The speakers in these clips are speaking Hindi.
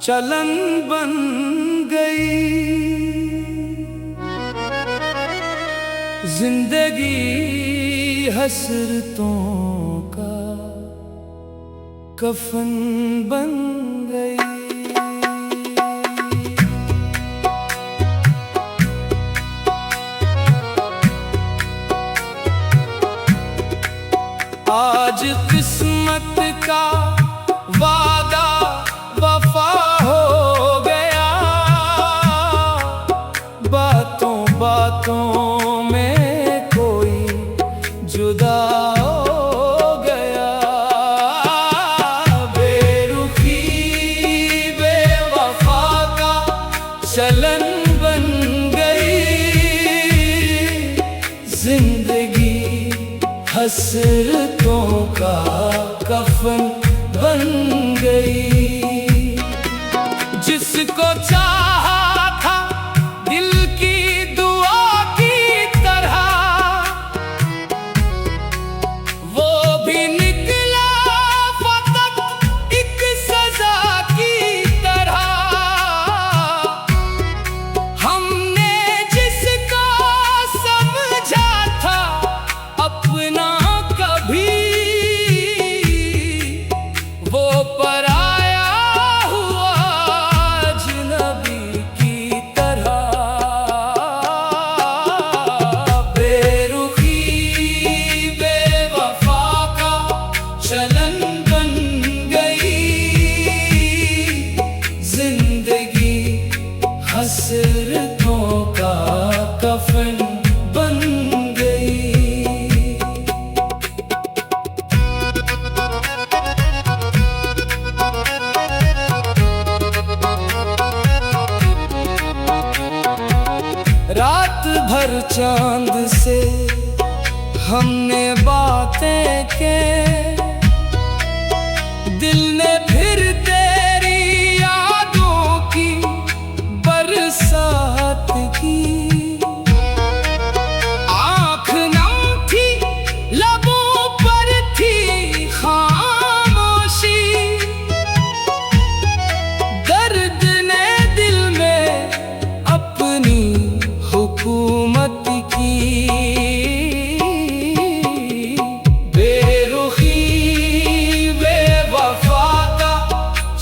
चलन बन गई। जिंदगी हसरतों का कफन बन गई। आज किस्मत का वादा वफा हो गया। बातों बातों में कोई जुदा हो गया। बेरुखी बेवफा का चलन बन गई। जिंदगी हसरतों का कफन बन गई। जिसको चाहा था दिल की दुआ की तरह, वो भी निकला फकत एक सजा की तरह। हमने जिसको समझा था अपना, कभी वो पराया हुआ अजनबी की तरह। बेरुखी बेवफा का चलन बन गई। जिंदगी हसरतों का कफन बन गई। रात भर चांद से हमने बातें की, दिल ने फिर तेरी यादों की बरसात की। आँख नम थी, लबों पर थी खामोशी। दर्द ने दिल में अपनी हुकूमत की। बेरुखी बेवफा का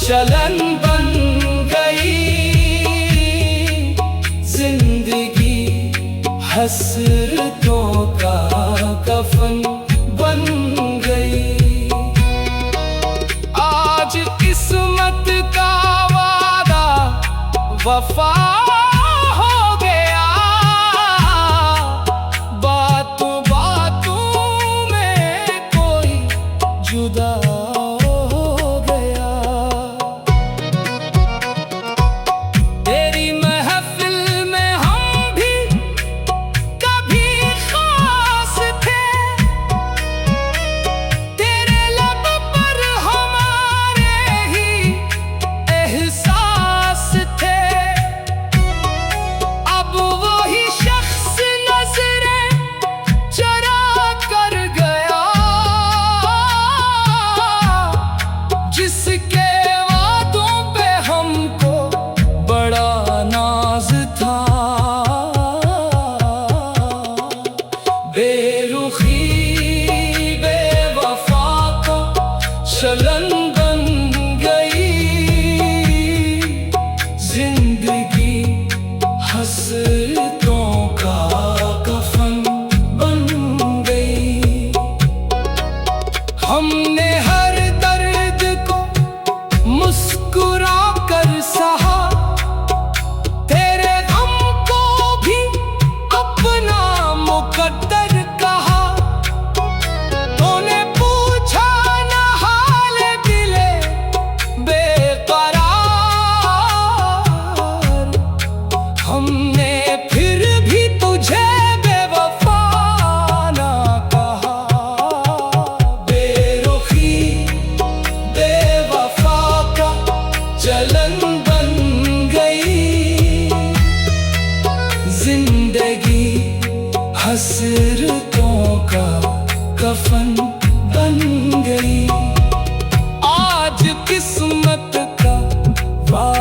चलन बन गई। जिंदगी हसरतों का कफन बन गई। आज किस्मत का वादा वफा हो गया। बातों बातों में कोई जुदा हो गया। तेरी महफिल में हम भी कभी खास थे। तेरे लब पर हमारे ही एहसास थे। अब वही शख्स नजरें चरा कर गया, जिसके वादों पे हमको बड़ा नाज था। बेरुखी बेवफा का चलन बन गई। जिंदगी हसरतों का कफन बन गई। हमने हर दर्द को मुस्कुरा कर सहा। तेरे गम को भी अपना मुकद्दर कहा। तूने पूछा न हाल दिले बेकरार। हमने फिर भी तुझे बेवफा ना कहा। बेरुखी बेवफा का चलन बन गई। जिंदगी हसरतों का कफन बन गई। आज किस्मत का वादा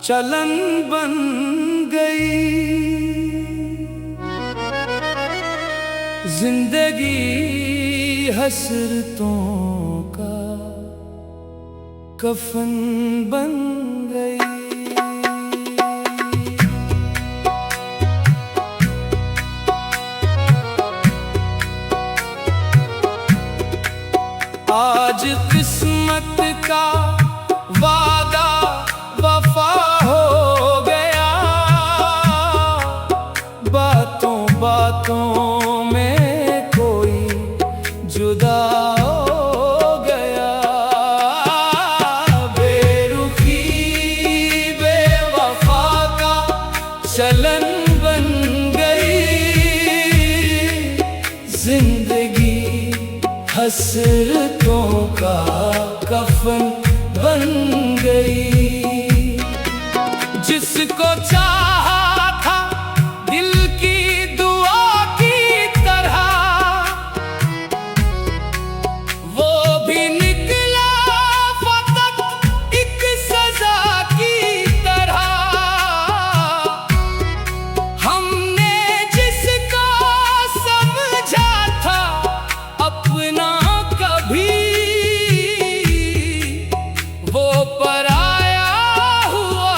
चलन बन गई। जिंदगी हसरतों का कफन बन गई। आज किस्मत का वादा वफा हो गया। बातों बातों में कोई जुदा हो गया। बेरुखी बेवफा का चलन बन गई। जिंदगी हसरतों का कफन बन गई। जिसको चाहा था दिल की दुआ की तरह, वो भी निकला फकत एक सजा की तरह। हमने जिसको समझा था अपना, कभी वो पराया हुआ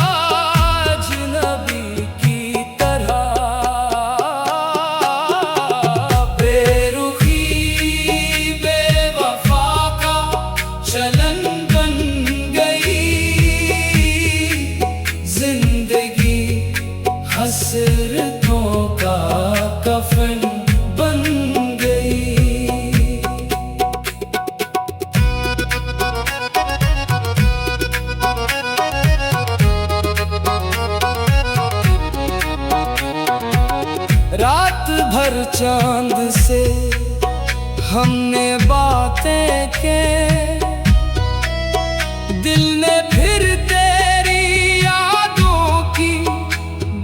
अजनबी की तरह। बेरुखी बेवफा का चलन बन गई। जिंदगी हसरतों का कफन बन गई। रात भर चांद से हमने बातें की, दिल ने फिर तेरी यादों की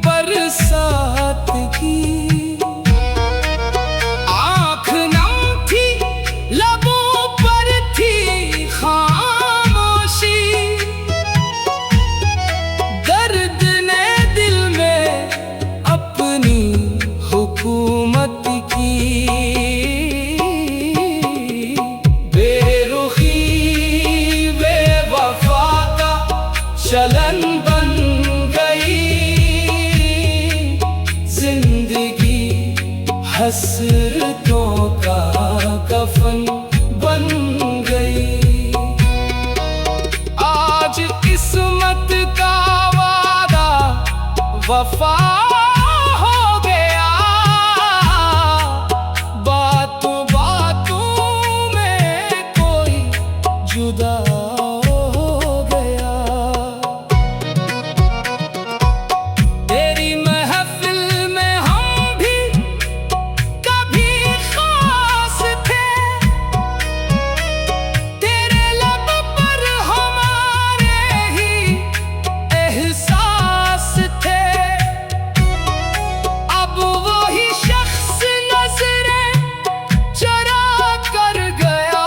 बरसात की। आँख नम थी लबों पर थी खामोशी। दर्द ने दिल में अपनी हुकूमत की। बेरुखी बेवफा का चलन बन गई। जिंदगी हसरतों का कफन बन गई। आज किस्मत का वादा वफा हो गया। बातों बातों में कोई जुदा हो गया। तेरी महफिल में हम भी कभी खास थे। तेरे लब पर हमारे ही एहसास थे। अब वही शख्स नजरें चरा कर गया,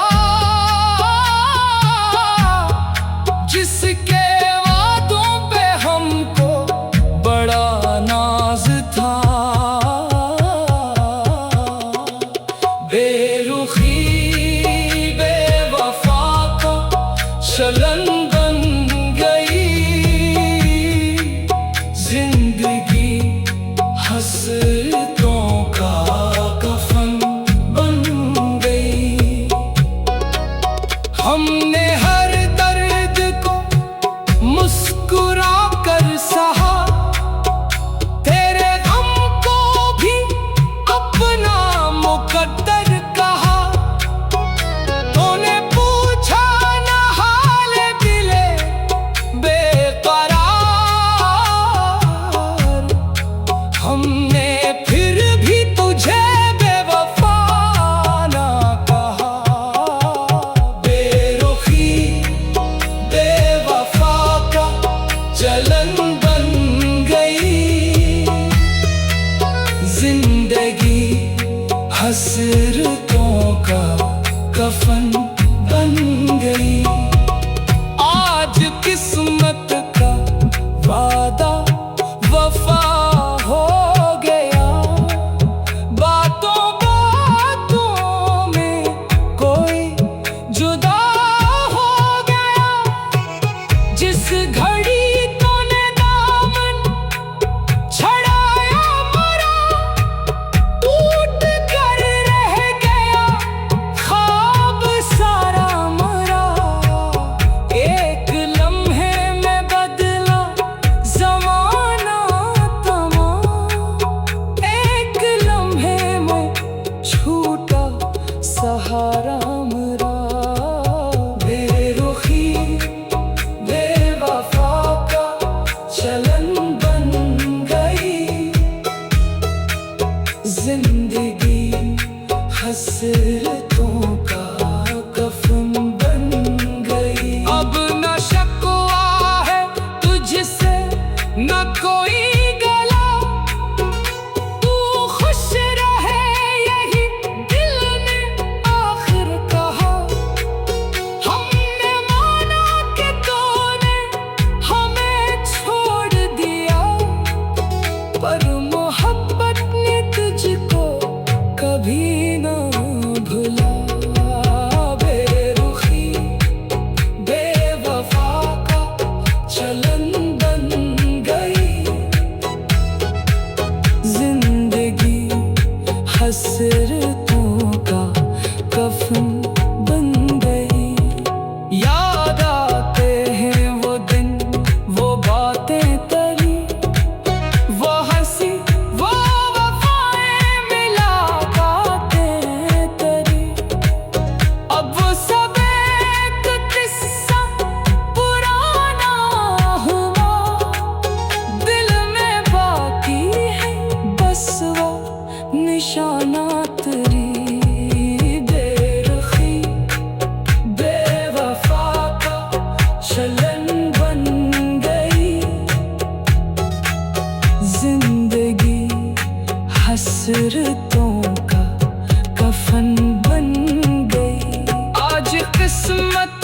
जिसके वादों पे हमको बड़ा नाज था। बेरुखी बेवफा का चलन बन गई। जिंदगी हसरतों का कफन बन गई। हमने हर दर्द को मुस्कुरा कर सहा। तेरे गम को भी अपना मुकद्दर कहा। तूने पूछा न हाल दिले बेकरार। हमने फिर भी तुझे बेवफा ना कहा। बेरुखी बेवफा का चलन बन गई। जिंदगी हसरतों का कफन बन गई। आज किस्मत का न कोई गला, तू खुश रहे यही दिल ने आखिर कहा। हमने माना कि तूने हमें छोड़ दिया, पर मोहब्बत ने तुझको कभी न भुला। बेरुखी बेवफा का चलन बन गई, जिंदगी हसरतों का कफन बन गई। याद आते हैं वो दिन, वो बातें तरी, वो हंसी वो वफाएं, मुलाकातें तरी। अब वो सब एक किस्सा पुराना हुआ, दिल में बाकी है बस वो निशाना तेरी। बेरुखी बेवफा का चलन बन गई, जिंदगी हसरतों का कफन बन गई। आज किस्मत